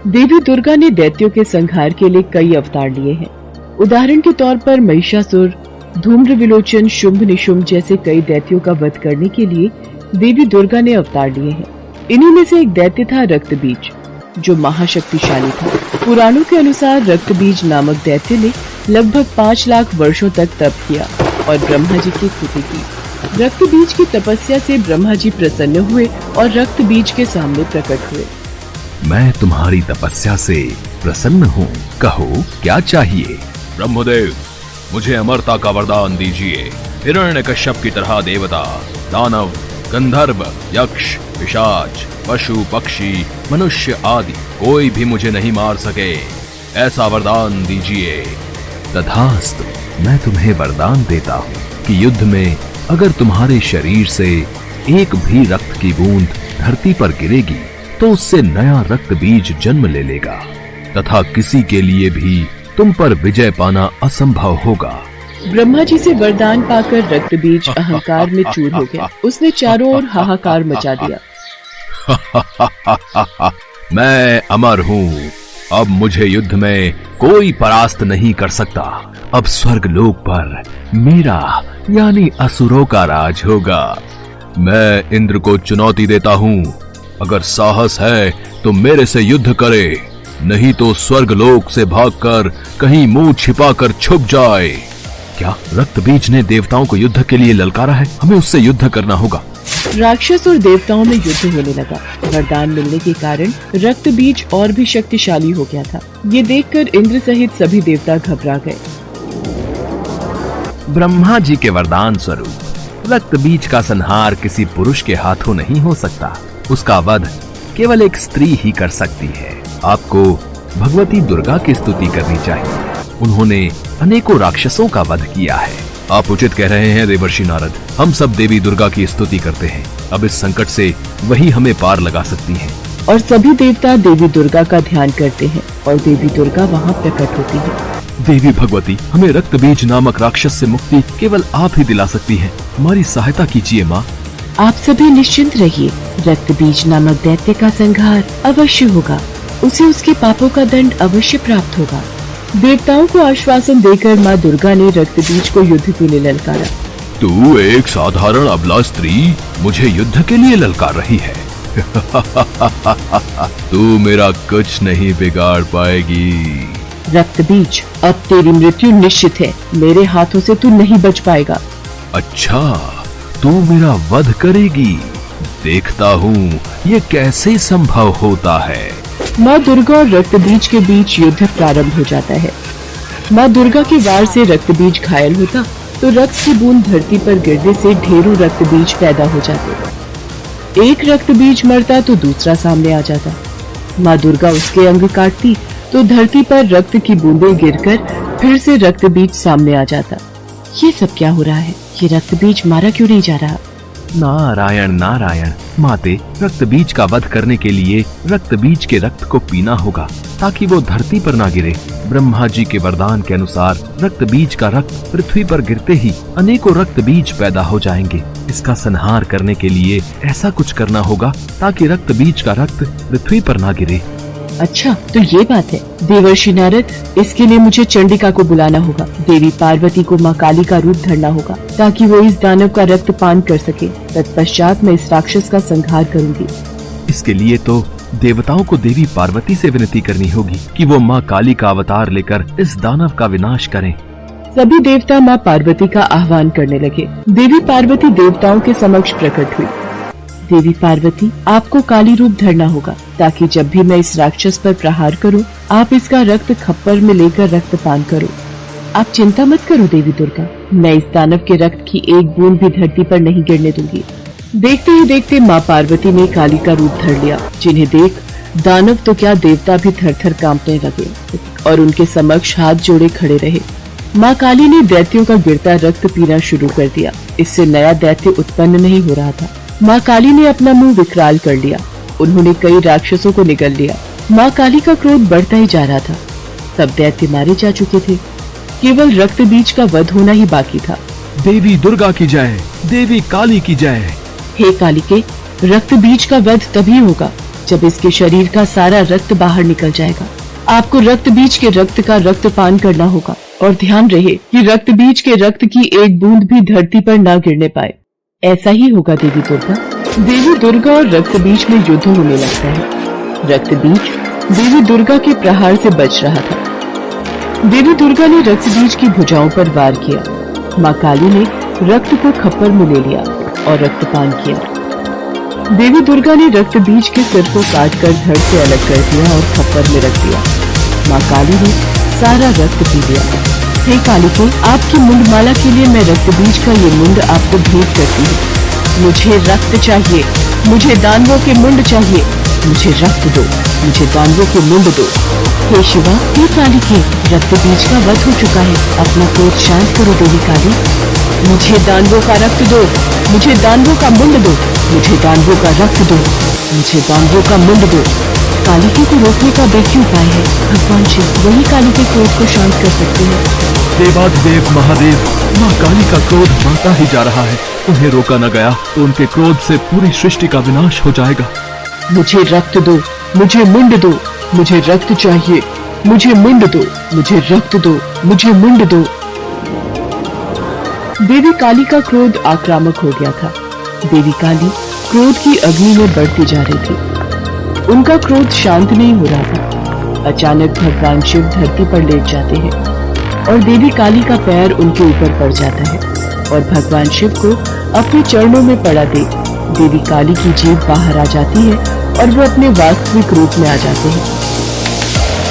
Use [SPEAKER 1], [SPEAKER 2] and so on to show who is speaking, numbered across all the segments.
[SPEAKER 1] देवी दुर्गा ने दैत्यों के संहार के लिए कई अवतार लिए हैं। उदाहरण के तौर पर महिषासुर, धूम्र विलोचन, शुंभ निशुंभ जैसे कई दैत्यों का वध करने के लिए देवी दुर्गा ने अवतार लिए हैं। इन्हीं में से एक दैत्य था रक्तबीज, जो महाशक्तिशाली था। पुराणों के अनुसार रक्तबीज नामक दैत्य ने लगभग 5 लाख वर्षों तक तप किया और ब्रह्मा जी की स्तुति की। रक्तबीज की तपस्या से ब्रह्मा जी प्रसन्न हुए और रक्तबीज के सामने प्रकट हुए।
[SPEAKER 2] मैं तुम्हारी तपस्या से प्रसन्न हूँ, कहो क्या चाहिए?
[SPEAKER 3] ब्रह्मदेव, मुझे अमरता का वरदान दीजिए। हिरण्यकश्यप की तरह देवता, दानव, गंधर्व, यक्ष, पिशाच, पशु, पक्षी, मनुष्य आदि कोई भी मुझे नहीं मार सके, ऐसा वरदान दीजिए।
[SPEAKER 2] तथास्तु, मैं तुम्हें वरदान देता हूँ कि युद्ध में अगर तुम्हारे शरीर से एक भी रक्त की बूंद धरती पर गिरेगी तो उससे नया रक्त बीज जन्म ले लेगा तथा किसी के लिए भी तुम पर विजय पाना असंभव होगा।
[SPEAKER 1] ब्रह्मा जी से वरदान पाकर रक्तबीज अहंकार में चूर हो गया। उसने चारों ओर हाहाकार मचा दिया।
[SPEAKER 2] मैं अमर हूँ, अब मुझे युद्ध में कोई परास्त नहीं कर सकता। अब स्वर्ग लोक पर मेरा यानी असुरों का राज होगा। मैं इंद्र को चुनौती देता हूँ, अगर साहस है तो मेरे से युद्ध करे, नहीं तो स्वर्ग लोक से भागकर कहीं मुंह छिपाकर छुप जाए। क्या रक्तबीज ने देवताओं को युद्ध के लिए ललकारा है? हमें उससे युद्ध करना होगा।
[SPEAKER 1] राक्षस और देवताओं में युद्ध होने लगा। वरदान मिलने के कारण रक्तबीज और भी शक्तिशाली हो गया था। ये देखकर इंद्र सहित सभी देवता घबरा गए।
[SPEAKER 2] ब्रह्मा जी के वरदान स्वरूप रक्तबीज का संहार किसी पुरुष के हाथों नहीं हो सकता। उसका वध केवल एक स्त्री ही कर सकती है। आपको भगवती दुर्गा की स्तुति करनी चाहिए। उन्होंने अनेकों राक्षसों का वध किया है।
[SPEAKER 3] आप उचित कह रहे हैं देवर्षि नारद। हम सब देवी दुर्गा की स्तुति करते हैं। अब इस संकट से वही हमें पार लगा सकती हैं।
[SPEAKER 1] और सभी देवता देवी दुर्गा का ध्यान करते हैं और देवी दुर्गा वहाँ प्रकट होती है।
[SPEAKER 3] देवी भगवती, हमें रक्तबीज नामक राक्षस से मुक्ति केवल आप ही दिला सकती हैं। हमारी सहायता कीजिए माँ।
[SPEAKER 1] आप सभी निश्चिंत रहिए, रक्तबीज नामक दैत्य का संहार अवश्य होगा। उसे उसके पापों का दंड अवश्य प्राप्त होगा। देवताओं को आश्वासन देकर माँ दुर्गा ने रक्तबीज को युद्ध के लिए ललकारा।
[SPEAKER 3] तू एक साधारण अबला स्त्री मुझे युद्ध के लिए ललकार रही है। तू मेरा कुछ नहीं बिगाड़ पाएगी।
[SPEAKER 1] रक्तबीज, अब तेरी मृत्यु निश्चित है। मेरे हाथों से तू नहीं बच पाएगा।
[SPEAKER 2] अच्छा, तू मेरा वध करेगी? देखता हूँ ये कैसे संभव होता है।
[SPEAKER 1] माँ दुर्गा और रक्तबीज के बीच युद्ध प्रारंभ हो जाता है। माँ दुर्गा के वार से रक्तबीज घायल होता तो रक्त की बूंद धरती पर गिरने से ढेरों रक्तबीज पैदा हो जाते। एक रक्तबीज मरता तो दूसरा सामने आ जाता। माँ दुर्गा उसके अंग काटती तो धरती पर रक्त की बूंदें गिरकर फिर से रक्तबीज सामने आ जाता। ये सब क्या हो रहा है? ये रक्तबीज मारा क्यों नहीं जा रहा?
[SPEAKER 2] नारायण नारायण। माते, रक्तबीज का वध करने के लिए रक्तबीज के रक्त को पीना होगा ताकि वो धरती पर ना गिरे। ब्रह्मा जी के वरदान के अनुसार रक्तबीज का रक्त पृथ्वी पर गिरते ही अनेकों रक्तबीज पैदा हो जाएंगे। इसका संहार करने के लिए ऐसा कुछ करना होगा ताकि रक्तबीज का रक्त पृथ्वी पर ना गिरे।
[SPEAKER 1] अच्छा, तो ये बात है। देवर्षि नारद, इसके लिए मुझे चंडिका को बुलाना होगा। देवी पार्वती को माँ काली का रूप धरना होगा ताकि वो इस दानव का रक्त पान कर सके। तत्पश्चात मैं इस राक्षस का संहार करूंगी।
[SPEAKER 2] इसके लिए तो देवताओं को देवी पार्वती से विनती करनी होगी कि वो माँ काली का अवतार लेकर इस दानव का विनाश करें।
[SPEAKER 1] सभी देवता माँ पार्वती का आह्वान करने लगे। देवी पार्वती देवताओं के समक्ष प्रकट हुई। देवी पार्वती, आपको काली रूप धरना होगा ताकि जब भी मैं इस राक्षस पर प्रहार करूं, आप इसका रक्त खप्पर में लेकर रक्तपान करो। आप चिंता मत करो देवी दुर्गा, मैं इस दानव के रक्त की एक बूंद भी धरती पर नहीं गिरने दूंगी। देखते ही देखते माँ पार्वती ने काली का रूप धर लिया, जिन्हें देख दानव तो क्या देवता भी थर थर कांपने लगे और उनके समक्ष हाथ जोड़े खड़े रहे। माँ काली ने दैत्यों का गिरता रक्त पीना शुरू कर दिया। इससे नया दैत्य उत्पन्न नहीं हो रहा था। माँ काली ने अपना मुंह विकराल कर लिया। उन्होंने कई राक्षसों को निगल लिया। माँ काली का क्रोध बढ़ता ही जा रहा था। सब दैत्य मारे जा चुके थे, केवल रक्तबीज का वध होना ही बाकी था।
[SPEAKER 2] देवी दुर्गा की जय, देवी काली की जय।
[SPEAKER 1] हे कालिके, रक्तबीज का वध तभी होगा जब इसके शरीर का सारा रक्त बाहर निकल जाएगा, आपको रक्त बीज के रक्त का रक्तपान करना होगा और ध्यान रहे कि रक्त बीज के रक्त की एक बूंद भी धरती पर न गिरने पाए। ऐसा ही होगा देवी दुर्गा। देवी दुर्गा और रक्त बीज में युद्ध होने लगता है। रक्त बीज देवी दुर्गा के प्रहार से बच रहा था। देवी दुर्गा ने रक्त बीज की भुजाओं पर वार किया। माँ काली ने रक्त को खप्पर में ले लिया और रक्तपान किया। देवी दुर्गा ने रक्त बीज के सिर को काटकर धड़ से अलग कर दिया और खप्पर में रख दिया। माँ काली ने सारा रक्त पी लिया। हे कालिके, आपकी मुंडमाला के लिए मैं रक्त बीज का ये मुंड आपको भेंट करती हूँ। मुझे रक्त चाहिए, मुझे दानवों के मुंड चाहिए, मुझे रक्त दो, मुझे दानवों के मुंड दो। हे शिवा, हे कालिके, रक्त बीज का वध हो चुका है, अपना क्रोध शांत करो देवी काली। मुझे दानवों का रक्त दो, मुझे दानवों का मुंड दो, मुझे दानवों का रक्त दो, मुझे दानवों का मुंड दो। कालिके को रोकने का बेकी उपाय है। भगवान शिव वही कालिके क्रोध को शांत कर सकते हैं।
[SPEAKER 3] देवाधिदेव महादेव, माँ काली का क्रोध बढ़ता ही जा रहा है। उन्हें रोका न गया तो उनके क्रोध से पूरी सृष्टि का विनाश हो जाएगा।
[SPEAKER 1] मुझे रक्त दो, मुझे मुंड दो, मुझे रक्त चाहिए, मुझे मुंड दो, मुझे रक्त दो, मुझे मुंड दो। देवी काली का क्रोध आक्रामक हो गया था। देवी काली क्रोध की अग्नि में बढ़ती जा रही थी। उनका क्रोध शांत नहीं हो रहा था। अचानक भगवान शिव धरती पर लेट जाते हैं और देवी काली का पैर उनके ऊपर पड़ जाता है और भगवान शिव को अपने चरणों में पड़ा देख देवी काली की जीभ बाहर आ जाती है और वो अपने वास्तविक रूप में आ जाते हैं।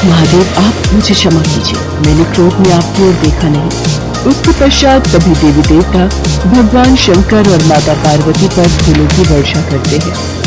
[SPEAKER 1] महादेव, आप मुझे क्षमा कीजिए, मैंने क्रोध में आपकी ओर देखा नहीं। उसके पश्चात सभी देवी देवता भगवान शंकर और माता पार्वती पर फूलों की वर्षा करते हैं।